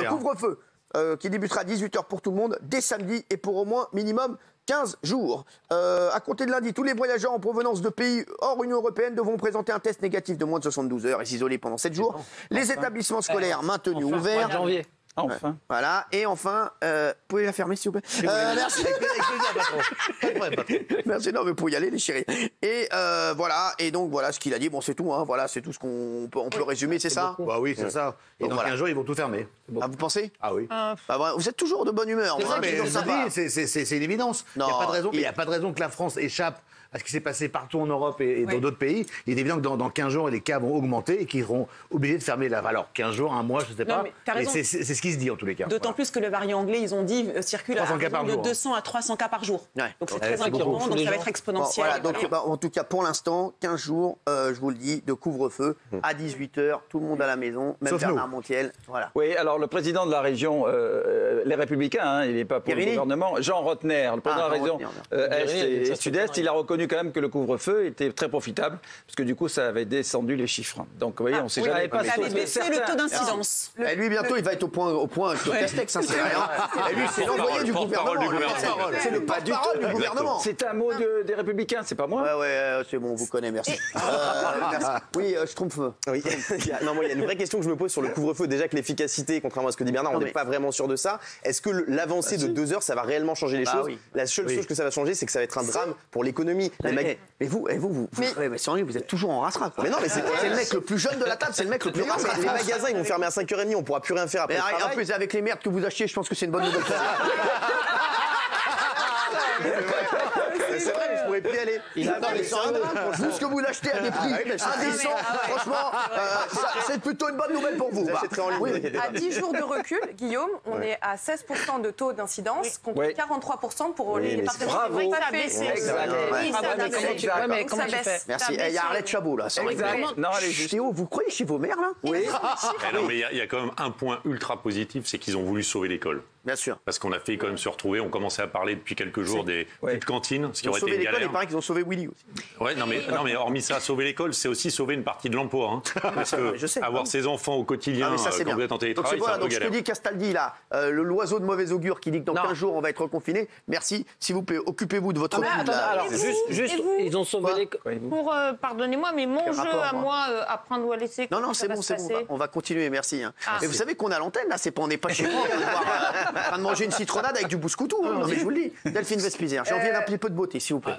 Couvre-feu qui débutera à 18 h pour tout le monde dès samedi et pour au moins minimum 15 jours. À compter de lundi, tous les voyageurs en provenance de pays hors Union européenne devront présenter un test négatif de moins de 72 heures et s'isoler pendant 7 jours. Les établissements scolaires maintenus ouverts. Janvier. Enfin. Voilà. Et enfin, vous pouvez la fermer s'il vous plaît. Merci. Merci. Non, mais vous pouvez y aller, les chéris. Et voilà. Et donc voilà ce qu'il a dit. Bon, c'est tout. Hein. Voilà, c'est tout ce qu'on peut résumer, c'est ça. Bah oui, c'est ça. Et donc, dans 15 jours, ils vont tout fermer. Ah, vous pensez? Ah oui. Vous êtes toujours de bonne humeur. C'est une évidence. Il n'y a pas de raison que la France échappe à ce qui s'est passé partout en Europe et dans d'autres pays. Il est évident que dans 15 jours, les cas vont augmenter et qu'ils seront obligés de fermer alors 15 jours, un mois, je ne sais pas. Mais c'est ce qui se dit en tous les cas. D'autant plus que le variant anglais, ils ont dit, circule à de 200 à 300 cas par jour. Ouais. Donc c'est très inquiétant, donc ça va être exponentiel. Voilà, donc en tout cas, pour l'instant, 15 jours, je vous le dis, de couvre-feu à 18 h, tout le monde à la maison, même Bernard Montiel. Voilà. Oui, alors le président de la région, les Républicains, il n'est pas pour le gouvernement, Jean Rotner, le président de la région Est et Sud-Est, il a reconnu quand même que le couvre-feu était très profitable, parce que du coup, ça avait descendu les chiffres. Donc, vous voyez, on ne sait jamais. Ça avait baissé le taux d'incidence. Et lui, bientôt, il va être au point avec le Castex, c'est rien. Et lui, c'est l'envoyé du gouvernement. C'est le porte-parole du gouvernement. C'est un mot des Républicains, c'est pas moi. Ouais, c'est bon, vous connaissez, merci. Oui, je trompe. Oui. Non, moi, il y a une vraie question que je me pose sur le couvre-feu. Déjà que l'efficacité, contrairement à ce que dit Bernard, on n'est pas vraiment sûr de ça. Est-ce que l'avancée de 2 heures, ça va réellement changer les choses? La seule chose que ça va changer, c'est que ça va être un drame pour l'économie. Mais vous êtes toujours en rasera. Mais non, mais c'est le mec le plus jeune de la table, c'est le mec le plus rasera. Les magasins, ils vont fermer à 5 h 30, on pourra plus rien faire après. En plus, avec les merdes que vous achetez, je pense que c'est une bonne nouvelle. C'est vrai, mais je pourrais plus y aller. Vu ce que vous l'achetez à des prix indécents, franchement, c'est plutôt une bonne nouvelle pour vous. J'achèterai en ligne. À 10 jours de recul, Guillaume, on est à 16% de taux d'incidence contre 43% pour les partenaires. Bravo. Ça baisse. Comment tu fais? Merci. Il y a Arlette Chabot là. Non, allez, juste. Théo, vous croyez chez vos mères là? Oui. Non, mais il y a quand même un point ultra positif, c'est qu'ils ont voulu sauver l'école. Bien sûr. Parce qu'on a fait quand même se retrouver, on commençait à parler depuis quelques jours des petites cantines, ce qui aurait été une galère. Il paraît qu'ils ont sauvé Willy aussi. Ouais, non mais hormis ça, sauver l'école, c'est aussi sauver une partie de l'emploi. Hein. Parce que avoir ses enfants au quotidien, quand vous êtes en télétravail, c'est un peu galère. Donc je te dis, Castaldi, là, l'oiseau de mauvais augure qui dit que dans 15 jours, on va être reconfiné. Merci, s'il vous plaît, occupez-vous de votre vie. Alors, juste, ils ont sauvé l'école. Pour, pardonnez-moi, mais mon jeu à moi, à prendre ou à laisser. Non, c'est bon, on va continuer, merci. Mais vous savez qu'on a l'antenne, là, on n'est pas chez moi, on est en train de manger une citronade avec du bouscoutou. Non, mais je vous le dis. Delphine Vespizer, j'ai envie d'un petit peu de beauté, s'il vous plaît.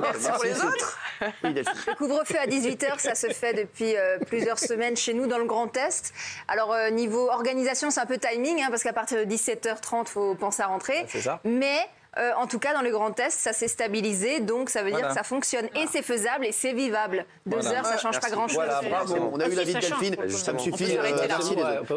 Merci pour les autres. Le couvre-feu à 18 h, ça se fait depuis plusieurs semaines chez nous dans le Grand Est. Alors, niveau organisation, c'est un peu timing, parce qu'à partir de 17 h 30, il faut penser à rentrer. C'est ça. Mais... en tout cas, dans le Grand Est, ça s'est stabilisé, donc ça veut dire que ça fonctionne et c'est faisable et c'est vivable. 2 heures, ça ne change pas grand-chose. Voilà, bravo. On a eu l'avis de Delphine, ça me suffit. Merci les autres.